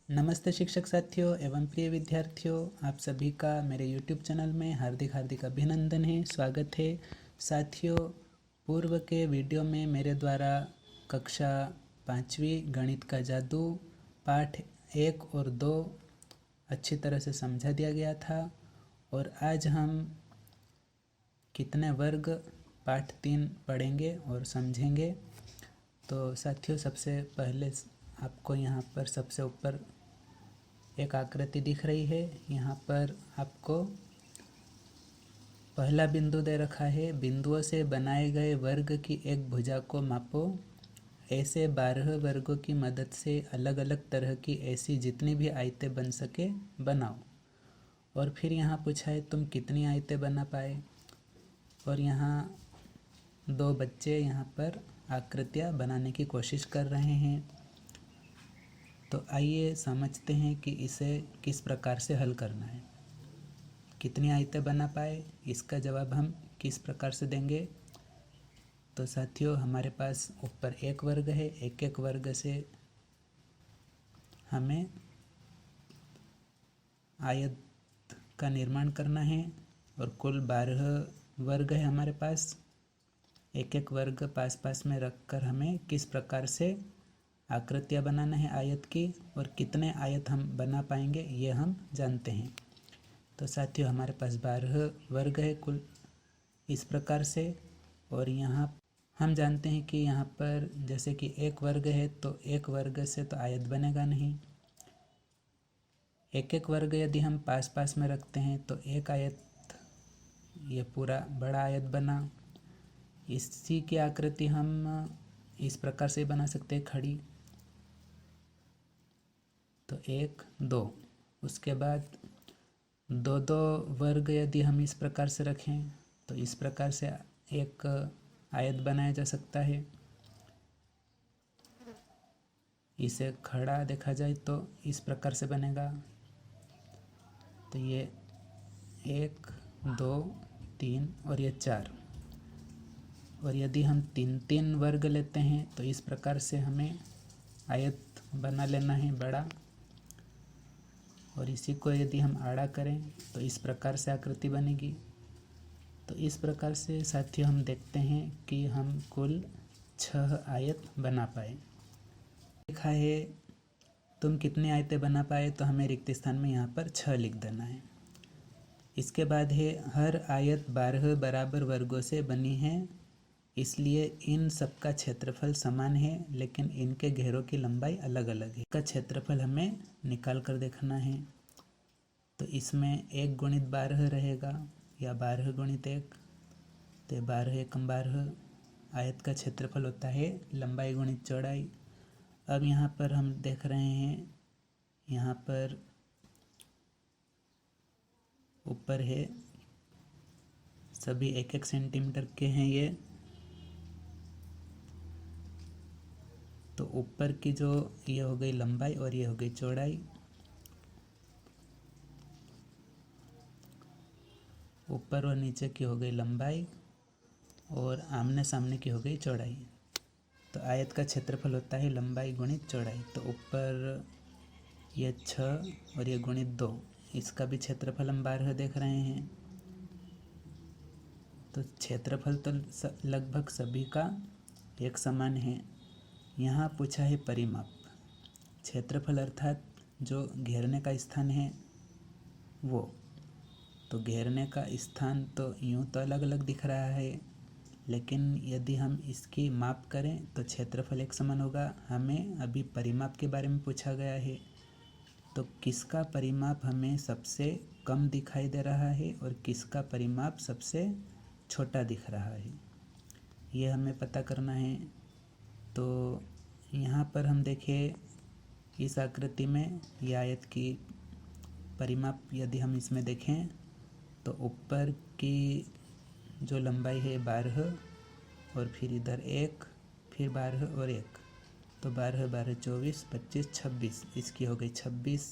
नमस्ते शिक्षक साथियों एवं प्रिय विद्यार्थियों, आप सभी का मेरे YouTube चैनल में हार्दिक हार्दिक अभिनंदन है, स्वागत है। साथियों, पूर्व के वीडियो में मेरे द्वारा कक्षा 5वीं गणित का जादू पाठ 1 और 2 अच्छी तरह से समझा दिया गया था और आज हम कितने वर्ग पाठ 3 पढ़ेंगे और समझेंगे। तो साथियों, सबसे पहले आपको यहाँ पर सबसे ऊपर एक आकृति दिख रही है। यहाँ पर आपको पहला बिंदु दे रखा है, बिंदुओं से बनाए गए वर्ग की एक भुजा को मापो। ऐसे 12 वर्गों की मदद से अलग अलग तरह की ऐसी जितनी भी आयतें बन सके बनाओ। और फिर यहाँ पूछा है तुम कितनी आयतें बना पाए। और यहाँ 2 बच्चे यहाँ पर आकृतियाँ बनाने की कोशिश कर रहे हैं। तो आइए समझते हैं कि इसे किस प्रकार से हल करना है। कितनी आयतें बना पाए, इसका जवाब हम किस प्रकार से देंगे। तो साथियों, हमारे पास ऊपर एक वर्ग है, एक एक वर्ग से हमें आयत का निर्माण करना है और कुल 12 वर्ग है हमारे पास। एक एक वर्ग पास पास में रखकर हमें किस प्रकार से आकृतियाँ बनाना है आयत की और कितने आयत हम बना पाएंगे ये हम जानते हैं। तो साथियों, हमारे पास 12 वर्ग है कुल इस प्रकार से। और यहाँ हम जानते हैं कि यहाँ पर जैसे कि एक वर्ग है तो एक वर्ग से तो आयत बनेगा नहीं। एक एक वर्ग यदि हम पास पास में रखते हैं तो एक आयत, ये पूरा बड़ा आयत बना। इसी की आकृति हम इस प्रकार से बना सकते हैं, खड़ी। तो 1 2, उसके बाद 2 2 वर्ग यदि हम इस प्रकार से रखें तो इस प्रकार से एक आयत बनाया जा सकता है। इसे खड़ा देखा जाए तो इस प्रकार से बनेगा। तो ये 1 2 3 और ये 4। और यदि हम 3 3 वर्ग लेते हैं तो इस प्रकार से हमें आयत बना लेना है बड़ा। और इसी को यदि हम आड़ा करें तो इस प्रकार से आकृति बनेगी। तो इस प्रकार से साथियों हम देखते हैं कि हम कुल 6 आयत बना पाए। लिखा है तुम कितने आयतें बना पाए, तो हमें रिक्त स्थान में यहाँ पर 6 लिख देना है। इसके बाद है हर आयत 12 बराबर वर्गों से बनी है, इसलिए इन सबका क्षेत्रफल समान है लेकिन इनके घेरों की लंबाई अलग अलग है। इसका क्षेत्रफल हमें निकाल कर देखना है। तो इसमें 1 गुणित 12 रहेगा या 12 गुणित 1। तो 12 एकम 12 आयत का क्षेत्रफल होता है लंबाई गुणित चौड़ाई। अब यहाँ पर हम देख रहे हैं, यहाँ पर ऊपर है सभी 1 1 सेंटीमीटर के हैं ये। तो ऊपर की जो ये हो गई लंबाई और ये हो गई चौड़ाई। ऊपर और नीचे की हो गई लंबाई और आमने सामने की हो गई चौड़ाई। तो आयत का क्षेत्रफल होता है लंबाई गुणित चौड़ाई। तो ऊपर ये 6 और ये गुणित 2, इसका भी क्षेत्रफल हम 12 देख रहे हैं। तो क्षेत्रफल तो लगभग सभी का एक समान है। यहाँ पूछा है परिमाप। क्षेत्रफल अर्थात जो घेरने का स्थान है वो। तो घेरने का स्थान तो यूँ तो अलग अलग दिख रहा है, लेकिन यदि हम इसकी माप करें तो क्षेत्रफल एक समान होगा। हमें अभी परिमाप के बारे में पूछा गया है, तो किसका परिमाप हमें सबसे कम दिखाई दे रहा है और किसका परिमाप सबसे छोटा दिख रहा है, ये हमें पता करना है। तो यहाँ पर हम देखें इस आकृति में ये आयत की परिमाप यदि हम इसमें देखें तो ऊपर की जो लंबाई है 12 और फिर इधर 1, फिर 12 और 1। तो 12 12 24 25 26, इसकी हो गई 26,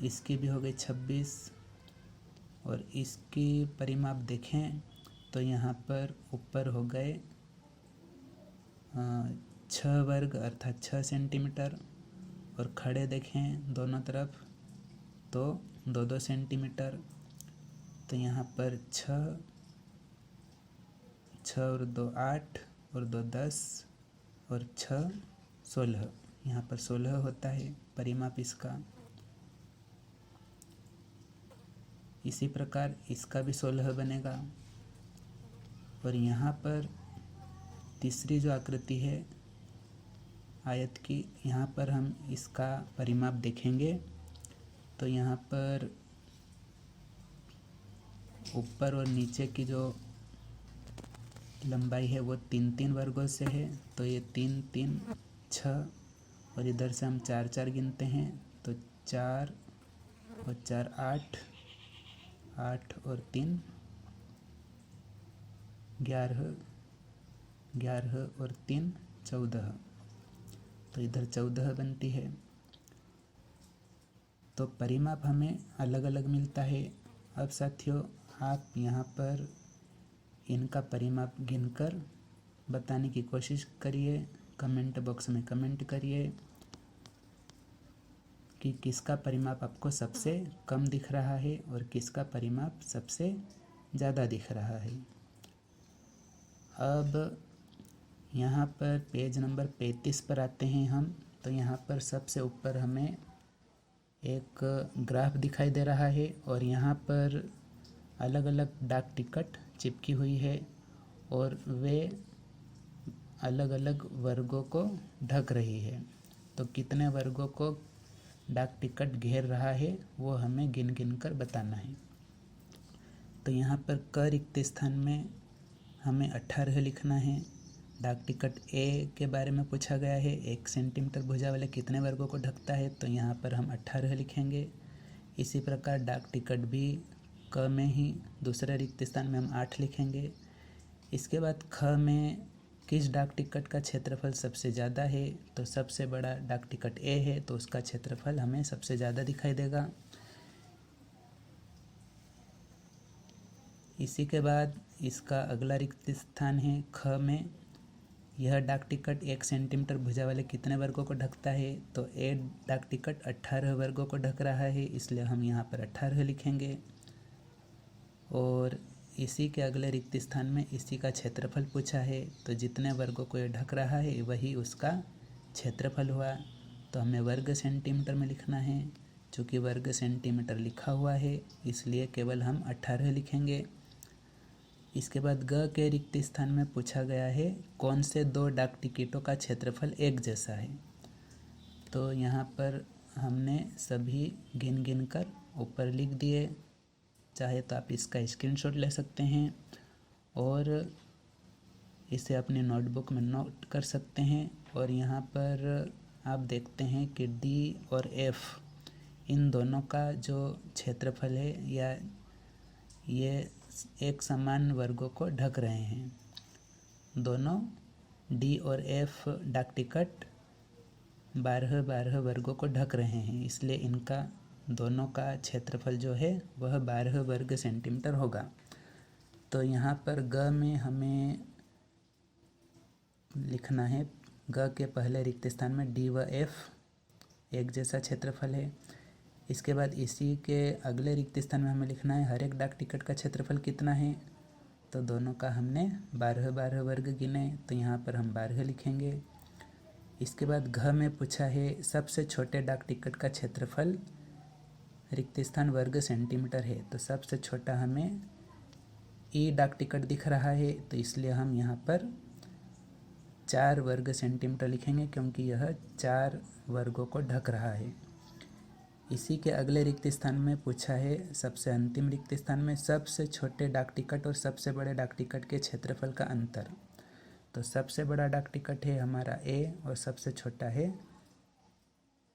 इसकी भी हो गई 26। और इसकी परिमाप देखें तो यहाँ पर ऊपर हो गए 6 वर्ग अर्थात 6 सेंटीमीटर और खड़े देखें दोनों तरफ तो 2-2 सेंटीमीटर। तो यहाँ पर 6 और 2 8 और 2 10 और 6 16। यहाँ पर 16 होता है परिमाप इसका। इसी प्रकार इसका भी 16 बनेगा। और यहाँ पर तीसरी जो आकृति है आयत की, यहाँ पर हम इसका परिमाप देखेंगे तो यहाँ पर ऊपर और नीचे की जो लंबाई है वो 3-3 वर्गों से है। तो ये 3-3 6 और इधर से हम 4-4 गिनते हैं तो 4 और 4 8, 8 और 3 11, 11 और 3 14। तो इधर 14 बनती है। तो परिमाप हमें अलग अलग मिलता है। अब साथियों आप यहाँ पर इनका परिमाप गिनकर बताने की कोशिश करिए। कमेंट बॉक्स में कमेंट करिए कि किसका परिमाप आपको सबसे कम दिख रहा है और किसका परिमाप सबसे ज़्यादा दिख रहा है। अब यहाँ पर पेज नंबर 35 पर आते हैं हम। तो यहाँ पर सबसे ऊपर हमें एक ग्राफ दिखाई दे रहा है और यहाँ पर अलग अलग डाक टिकट चिपकी हुई है और वे अलग अलग वर्गों को ढक रही है। तो कितने वर्गों को डाक टिकट घेर रहा है वो हमें गिन गिन कर बताना है। तो यहाँ पर क रिक्त स्थान में हमें 18 लिखना है। डाक टिकट ए के बारे में पूछा गया है, 1 सेंटीमीटर भुजा वाले कितने वर्गों को ढकता है, तो यहाँ पर हम 18 लिखेंगे। इसी प्रकार डाक टिकट बी क में ही दूसरे रिक्त स्थान में हम 8 लिखेंगे। इसके बाद ख में किस डाक टिकट का क्षेत्रफल सबसे ज़्यादा है, तो सबसे बड़ा डाक टिकट ए है तो उसका क्षेत्रफल हमें सबसे ज़्यादा दिखाई देगा। इसी के बाद इसका अगला रिक्त स्थान है ख में। यह डाक टिकट 1 सेंटीमीटर भुजा वाले कितने वर्गों को ढकता है, तो ए डाक टिकट 18 वर्गों को ढक रहा है, इसलिए हम यहाँ पर 18 लिखेंगे। और इसी के अगले रिक्त स्थान में इसी का क्षेत्रफल पूछा है, तो जितने वर्गों को ये ढक रहा है वही उसका क्षेत्रफल हुआ। तो हमें वर्ग सेंटीमीटर में लिखना है। चूँकि वर्ग सेंटीमीटर लिखा हुआ है इसलिए केवल हम 18 लिखेंगे। इसके बाद ग के रिक्त स्थान में पूछा गया है कौन से 2 डाक टिकटों का क्षेत्रफल एक जैसा है। तो यहाँ पर हमने सभी गिन गिन कर ऊपर लिख दिए। चाहे तो आप इसका स्क्रीनशॉट ले सकते हैं और इसे अपने नोटबुक में नोट कर सकते हैं। और यहाँ पर आप देखते हैं कि डी और एफ इन दोनों का जो क्षेत्रफल है या ये एक समान वर्गों को ढक रहे हैं। दोनों डी और एफ डाक टिकट 12-12 वर्गों को ढक रहे हैं, इसलिए इनका दोनों का क्षेत्रफल जो है वह 12 वर्ग सेंटीमीटर होगा। तो यहाँ पर ग में हमें लिखना है, ग के पहले रिक्त स्थान में डी व एफ एक जैसा क्षेत्रफल है। इसके बाद इसी के अगले रिक्त स्थान में हमें लिखना है हर एक डाक टिकट का क्षेत्रफल कितना है, तो दोनों का हमने 12-12 वर्ग गिने, तो यहाँ पर हम 12 लिखेंगे। इसके बाद घ में पूछा है सबसे छोटे डाक टिकट का क्षेत्रफल रिक्त स्थान वर्ग सेंटीमीटर है, तो सबसे छोटा हमें ई डाक टिकट दिख रहा है, तो इसलिए हम यहाँ पर 4 वर्ग सेंटीमीटर लिखेंगे क्योंकि यह 4 वर्गों को ढक रहा है। इसी के अगले रिक्त स्थान में पूछा है सबसे अंतिम रिक्त स्थान में सबसे छोटे डाक टिकट और सबसे बड़े डाक टिकट के क्षेत्रफल का अंतर। तो सबसे बड़ा डाक टिकट है हमारा ए और सबसे छोटा है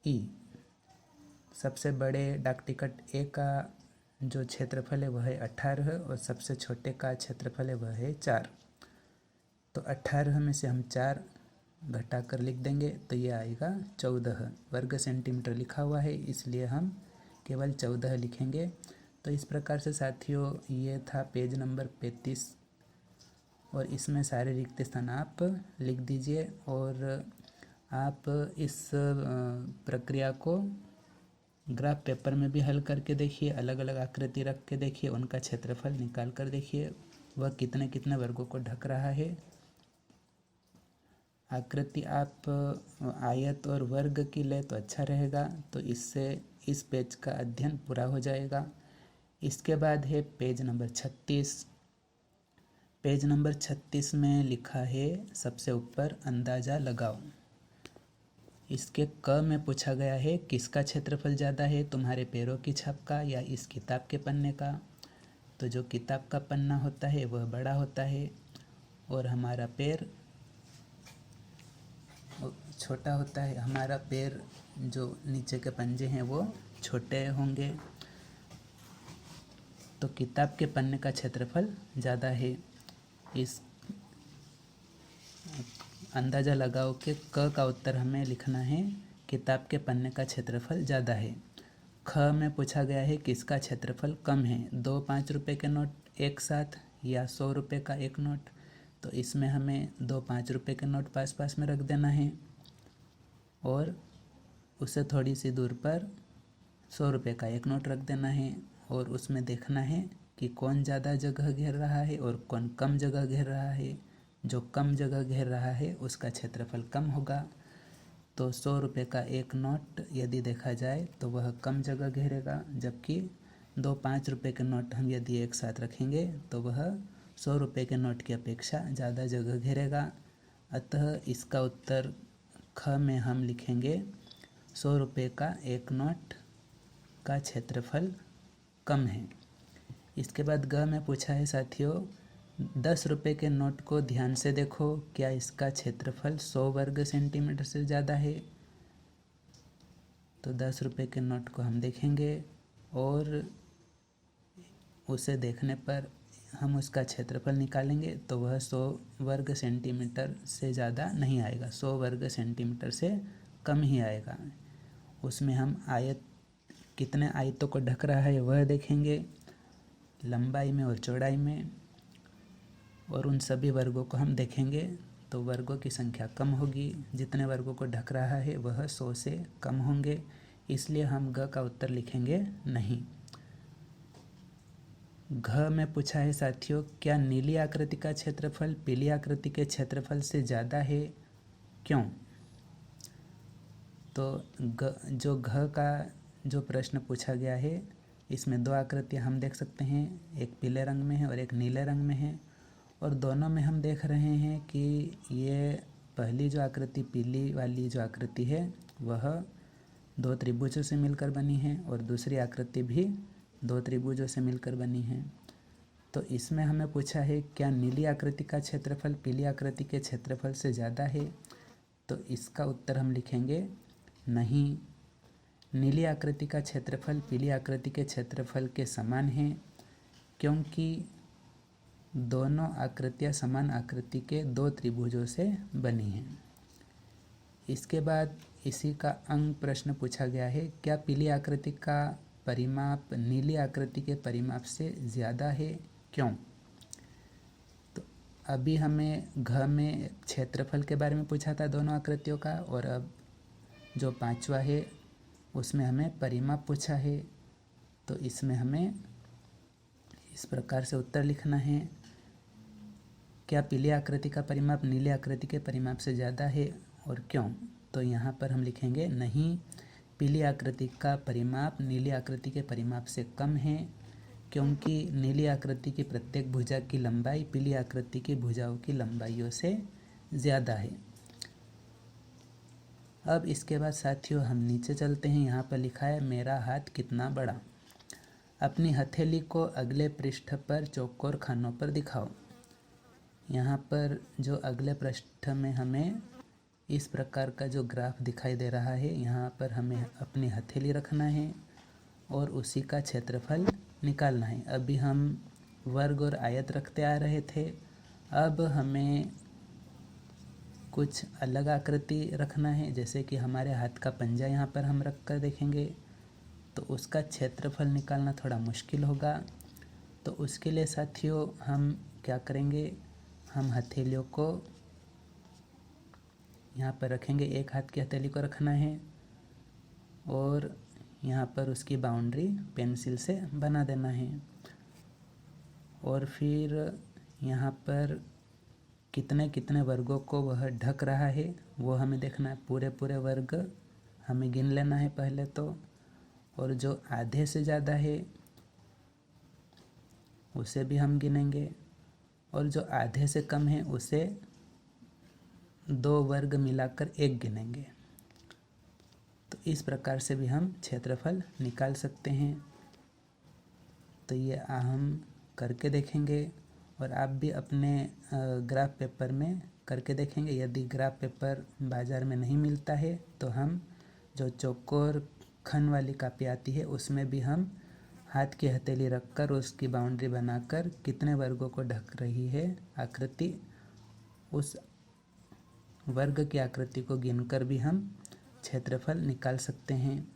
ई। सबसे बड़े डाक टिकट ए का जो क्षेत्रफल है वह है 18 और सबसे छोटे का क्षेत्रफल है वह है 4। तो 18 में से हम 4 घटाकर लिख देंगे तो ये आएगा 14 वर्ग सेंटीमीटर लिखा हुआ है, इसलिए हम केवल 14 लिखेंगे। तो इस प्रकार से साथियों ये था पेज नंबर 35 और इसमें सारे रिक्त स्थान आप लिख दीजिए। और आप इस प्रक्रिया को ग्राफ पेपर में भी हल करके देखिए, अलग अलग आकृति रख के देखिए, उनका क्षेत्रफल निकाल कर देखिए वह कितने कितने वर्गों को ढक रहा है। आकृति आप आयत और वर्ग की ले तो अच्छा रहेगा, तो इससे इस पेज का अध्ययन पूरा हो जाएगा। इसके बाद है पेज नंबर 36। पेज नंबर 36 में लिखा है सबसे ऊपर अंदाज़ा लगाओ। इसके क में पूछा गया है किसका क्षेत्रफल ज़्यादा है, तुम्हारे पैरों की छाप का या इस किताब के पन्ने का। तो जो किताब का पन्ना होता है वह बड़ा होता है और हमारा पैर छोटा होता है। हमारा पैर जो नीचे के पंजे हैं वो छोटे होंगे। तो किताब के पन्ने का क्षेत्रफल ज़्यादा है। इस अंदाज़ा लगाओ के क का उत्तर हमें लिखना है किताब के पन्ने का क्षेत्रफल ज़्यादा है। ख में पूछा गया है किसका क्षेत्रफल कम है, 2 5 रुपये के नोट एक साथ या 100 रुपये का एक नोट। तो इसमें हमें 2 5 रुपये के नोट पास पास में रख देना है और उससे थोड़ी सी दूर पर 100 रुपये का एक नोट रख देना है और उसमें देखना है कि कौन ज़्यादा जगह घेर रहा है और कौन कम जगह घेर रहा है। जो कम जगह घेर रहा है उसका क्षेत्रफल कम होगा। तो 100 रुपये का एक नोट यदि देखा जाए तो वह कम जगह घेरेगा, जबकि 2 5 रुपये के नोट हम यदि एक साथ रखेंगे तो वह 100 रुपये के नोट की अपेक्षा ज़्यादा जगह घेरेगा। अतः इसका उत्तर ख में हम लिखेंगे 100 रुपये का एक नोट का क्षेत्रफल कम है। इसके बाद ग में पूछा है साथियों 10 रुपये के नोट को ध्यान से देखो, क्या इसका क्षेत्रफल 100 वर्ग सेंटीमीटर से ज़्यादा है। तो 10 रुपये के नोट को हम देखेंगे और उसे देखने पर हम उसका क्षेत्रफल निकालेंगे तो वह 100 वर्ग सेंटीमीटर से ज़्यादा नहीं आएगा, 100 वर्ग सेंटीमीटर से कम ही आएगा। उसमें हम आयत कितने आयतों को ढक रहा है वह देखेंगे, लंबाई में और चौड़ाई में, और उन सभी वर्गों को हम देखेंगे तो वर्गों की संख्या कम होगी। जितने वर्गों को ढक रहा है वह 100 से कम होंगे, इसलिए हम ग का उत्तर लिखेंगे नहीं। घ में पूछा है साथियों क्या नीली आकृति का क्षेत्रफल पीली आकृति के क्षेत्रफल से ज़्यादा है, क्यों। तो जो घ का जो प्रश्न पूछा गया है इसमें 2 आकृतियाँ हम देख सकते हैं, एक पीले रंग में है और एक नीले रंग में है, और दोनों में हम देख रहे हैं कि ये पहली जो आकृति पीली वाली जो आकृति है वह 2 त्रिभुजों से मिलकर बनी है और दूसरी आकृति भी 2 त्रिभुजों से मिलकर बनी है। तो इसमें हमें पूछा है क्या नीली आकृति का क्षेत्रफल पीली आकृति के क्षेत्रफल से ज़्यादा है। तो इसका उत्तर हम लिखेंगे नहीं। नीली आकृति का क्षेत्रफल पीली आकृति के क्षेत्रफल के समान है, क्योंकि दोनों आकृतियाँ समान आकृति के 2 त्रिभुजों से बनी हैं। इसके बाद इसी का अंग प्रश्न पूछा गया है क्या पीली आकृति का परिमाप नीली आकृति के परिमाप से ज़्यादा है, क्यों। तो अभी हमें घ में क्षेत्रफल के बारे में पूछा था दोनों आकृतियों का, और अब जो 5वां है उसमें हमें परिमाप पूछा है। तो इसमें हमें इस प्रकार से उत्तर लिखना है क्या पीली आकृति का परिमाप नीली आकृति के परिमाप से ज़्यादा है और क्यों। तो यहाँ पर हम लिखेंगे नहीं, पीली आकृति का परिमाप नीली आकृति के परिमाप से कम है, क्योंकि नीली आकृति की प्रत्येक भुजा की लंबाई पीली आकृति की भुजाओं की लंबाइयों से ज़्यादा है। अब इसके बाद साथियों हम नीचे चलते हैं। यहाँ पर लिखा है मेरा हाथ कितना बड़ा। अपनी हथेली को अगले पृष्ठ पर चौकोर खानों पर दिखाओ। यहाँ पर जो अगले पृष्ठ में हमें इस प्रकार का जो ग्राफ दिखाई दे रहा है, यहाँ पर हमें अपनी हथेली रखना है और उसी का क्षेत्रफल निकालना है। अभी हम वर्ग और आयत रखते आ रहे थे, अब हमें कुछ अलग आकृति रखना है, जैसे कि हमारे हाथ का पंजा यहाँ पर हम रख कर देखेंगे तो उसका क्षेत्रफल निकालना थोड़ा मुश्किल होगा। तो उसके लिए साथियों हम क्या करेंगे, हम हथेलियों को यहाँ पर रखेंगे, एक हाथ की हथेली को रखना है और यहाँ पर उसकी बाउंड्री पेंसिल से बना देना है। और फिर यहाँ पर कितने कितने वर्गों को वह ढक रहा है वो हमें देखना है। पूरे पूरे वर्ग हमें गिन लेना है पहले तो, और जो आधे से ज़्यादा है उसे भी हम गिनेंगे, और जो आधे से कम है उसे 2 वर्ग मिलाकर 1 गिनेंगे। तो इस प्रकार से भी हम क्षेत्रफल निकाल सकते हैं। तो ये हम करके देखेंगे और आप भी अपने ग्राफ पेपर में करके देखेंगे। यदि ग्राफ पेपर बाज़ार में नहीं मिलता है तो हम जो चौकोर खन वाली कापी आती है उसमें भी हम हाथ की हथेली रखकर उसकी बाउंड्री बनाकर कितने वर्गों को ढक रही है आकृति, उस वर्ग की आकृति को गिनकर भी हम क्षेत्रफल निकाल सकते हैं।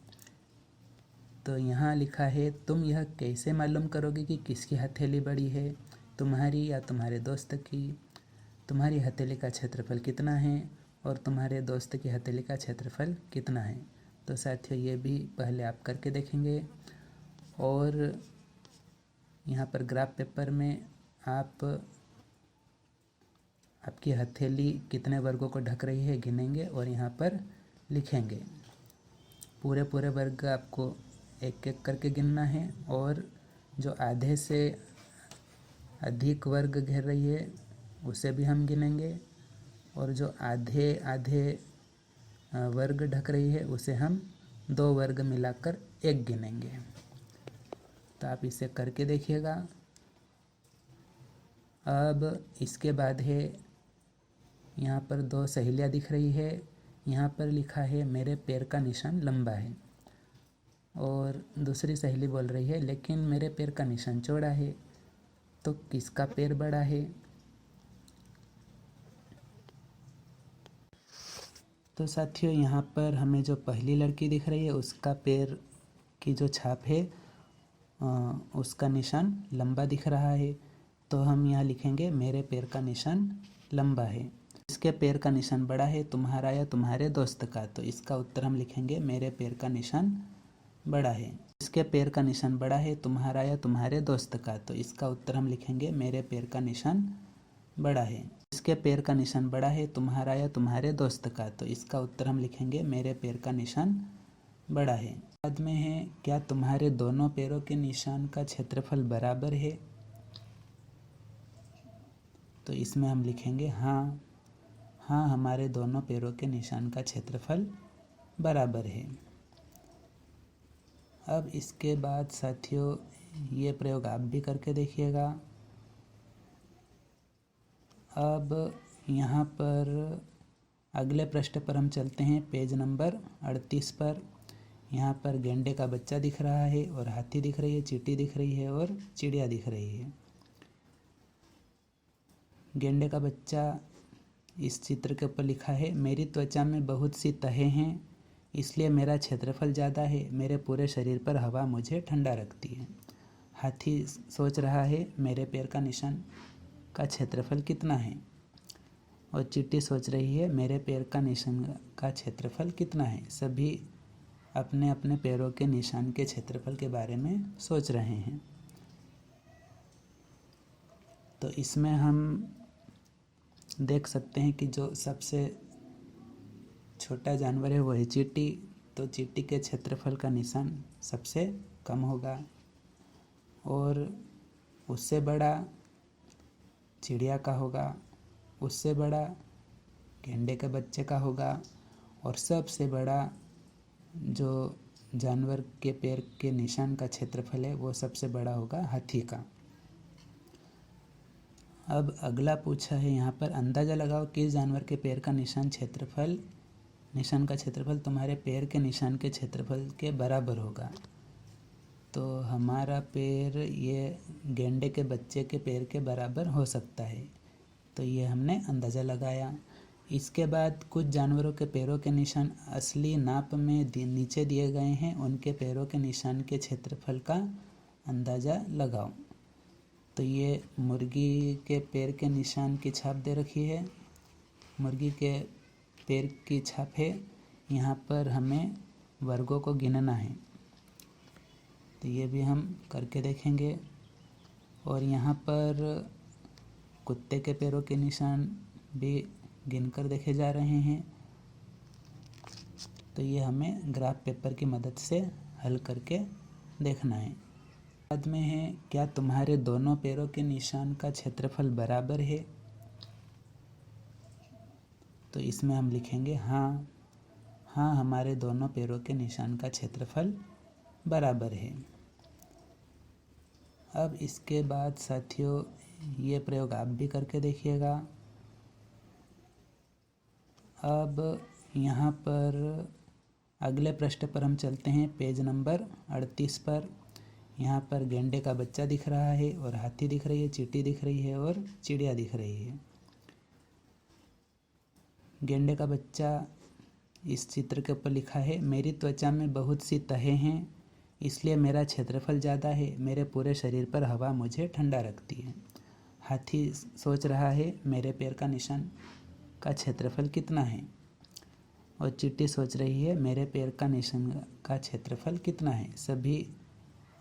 तो यहाँ लिखा है, तुम यह कैसे मालूम करोगे कि किसकी हथेली बड़ी है, तुम्हारी या तुम्हारे दोस्त की? तुम्हारी हथेली का क्षेत्रफल कितना है और तुम्हारे दोस्त की हथेली का क्षेत्रफल कितना है? तो साथियों ये भी पहले आप करके देखेंगे। और यहाँ पर ग्राफ पेपर में आप आपकी हथेली कितने वर्गों को ढक रही है गिनेंगे और यहाँ पर लिखेंगे। पूरे पूरे वर्ग आपको एक एक करके गिनना है, और जो आधे से अधिक वर्ग घेर रही है उसे भी हम गिनेंगे, और जो आधे आधे वर्ग ढक रही है उसे हम 2 वर्ग मिलाकर 1 गिनेंगे। तो आप इसे करके देखिएगा। अब इसके बाद है, यहाँ पर 2 सहेलियाँ दिख रही है। यहाँ पर लिखा है मेरे पैर का निशान लंबा है, और दूसरी सहेली बोल रही है लेकिन मेरे पैर का निशान चौड़ा है। तो किसका पैर बड़ा है? तो साथियों यहाँ पर हमें जो पहली लड़की दिख रही है उसका पैर की जो छाप है उसका निशान लंबा दिख रहा है। तो हम यहाँ लिखेंगे मेरे पैर का निशान लंबा है। इसके पैर का निशान बड़ा है, तुम्हारा या तुम्हारे दोस्त का? तो इसका उत्तर हम लिखेंगे मेरे पैर का निशान बड़ा है। इसके पैर का निशान बड़ा है, तुम्हारा या तुम्हारे दोस्त का? तो इसका उत्तर हम लिखेंगे मेरे पैर का निशान बड़ा है। इसके पैर का निशान बड़ा है, तुम्हारा या तुम्हारे दोस्त का? तो इसका उत्तर हम लिखेंगे मेरे पैर का निशान बड़ा है। बाद में है, क्या तुम्हारे दोनों पैरों के निशान का क्षेत्रफल बराबर है? तो इसमें हम लिखेंगे हाँ, हमारे दोनों पैरों के निशान का क्षेत्रफल बराबर है। अब इसके बाद साथियों ये प्रयोग आप भी करके देखिएगा। अब यहाँ पर अगले पृष्ठ पर हम चलते हैं, पेज नंबर 38 पर। यहाँ पर गेंडे का बच्चा दिख रहा है और हाथी दिख रही है, चींटी दिख रही है और चिड़िया दिख रही है। गेंडे का बच्चा, इस चित्र के ऊपर लिखा है मेरी त्वचा में बहुत सी तहें हैं इसलिए मेरा क्षेत्रफल ज़्यादा है, मेरे पूरे शरीर पर हवा मुझे ठंडा रखती है। हाथी सोच रहा है मेरे पैर का निशान का क्षेत्रफल कितना है, और चींटी सोच रही है मेरे पैर का निशान का क्षेत्रफल कितना है। सभी अपने अपने पैरों के निशान के क्षेत्रफल के बारे में सोच रहे हैं। तो इसमें हम देख सकते हैं कि जो सबसे छोटा जानवर है वो है चींटी। तो चींटी के क्षेत्रफल का निशान सबसे कम होगा, और उससे बड़ा चिड़िया का होगा, उससे बड़ा गेंडे के बच्चे का होगा, और सबसे बड़ा जो जानवर के पैर के निशान का क्षेत्रफल है वो सबसे बड़ा होगा हाथी का। अब अगला पूछा है यहाँ पर, अंदाज़ा लगाओ किस जानवर के पैर का निशान का क्षेत्रफल तुम्हारे पैर के निशान के क्षेत्रफल के बराबर होगा। तो हमारा पैर ये गेंडे के बच्चे के पैर के बराबर हो सकता है। तो ये हमने अंदाज़ा लगाया। इसके बाद कुछ जानवरों के पैरों के निशान असली नाप में नीचे दिए गए हैं, उनके पैरों के निशान के क्षेत्रफल का अंदाज़ा लगाओ। तो ये मुर्गी के पैर के निशान की छाप दे रखी है। मुर्गी के पैर की छाप है, यहाँ पर हमें वर्गों को गिनना है। तो ये भी हम करके देखेंगे। और यहाँ पर कुत्ते के पैरों के निशान भी गिनकर देखे जा रहे हैं। तो ये हमें ग्राफ पेपर की मदद से हल करके देखना है। बाद में है, क्या तुम्हारे दोनों पैरों के निशान का क्षेत्रफल बराबर है? तो इसमें हम लिखेंगे हाँ, हमारे दोनों पैरों के निशान का क्षेत्रफल बराबर है। अब इसके बाद साथियों, ये प्रयोग आप भी करके देखिएगा। अब यहाँ पर अगले पृष्ठ पर हम चलते हैं, पेज नंबर 38 पर। यहाँ पर गेंडे का बच्चा दिख रहा है और हाथी दिख रही है, चींटी दिख रही है और चिड़िया दिख रही है। गेंडे का बच्चा इस चित्र के ऊपर लिखा है, मेरी त्वचा में बहुत सी तहें हैं, इसलिए मेरा क्षेत्रफल ज़्यादा है, मेरे पूरे शरीर पर हवा मुझे ठंडा रखती है। हाथी सोच रहा है, मेरे पैर का निशान का क्षेत्रफल कितना है? और चींटी सोच रही है, मेरे पैर का निशान का क्षेत्रफल कितना है? सभी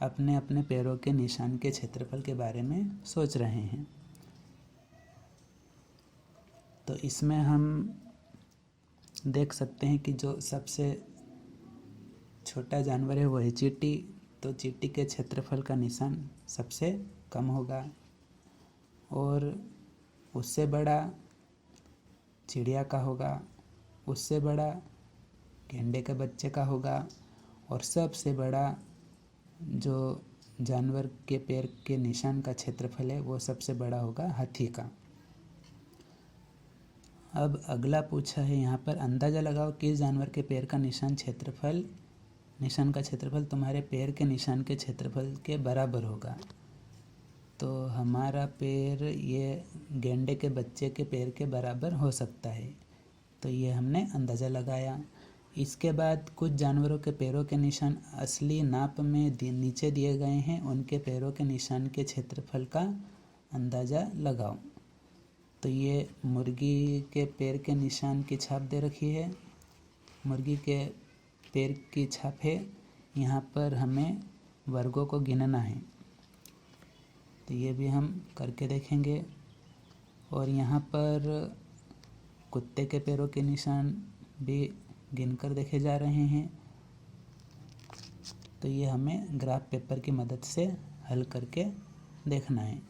अपने अपने पैरों के निशान के क्षेत्रफल के बारे में सोच रहे हैं। तो इसमें हम देख सकते हैं कि जो सबसे छोटा जानवर है वो है चींटी। तो चींटी के क्षेत्रफल का निशान सबसे कम होगा और उससे बड़ा चिड़िया का होगा, उससे बड़ा गेंडे के बच्चे का होगा और सबसे बड़ा जो जानवर के पैर के निशान का क्षेत्रफल है वो सबसे बड़ा होगा हाथी का। अब अगला पूछा है यहाँ पर, अंदाज़ा लगाओ किस जानवर के पैर का निशान का क्षेत्रफल तुम्हारे पैर के निशान के क्षेत्रफल के बराबर होगा। तो हमारा पैर ये गेंडे के बच्चे के पैर के बराबर हो सकता है। तो ये हमने अंदाज़ा लगाया। इसके बाद कुछ जानवरों के पैरों के निशान असली नाप में नीचे दिए गए हैं, उनके पैरों के निशान के क्षेत्रफल का अंदाज़ा लगाओ। तो ये मुर्गी के पैर के निशान की छाप दे रखी है, मुर्गी के पैर की छाप है, यहाँ पर हमें वर्गों को गिनना है। तो ये भी हम करके देखेंगे। और यहाँ पर कुत्ते के पैरों के निशान भी गिनकर देखे जा रहे हैं। तो ये हमें ग्राफ पेपर की मदद से हल करके देखना है।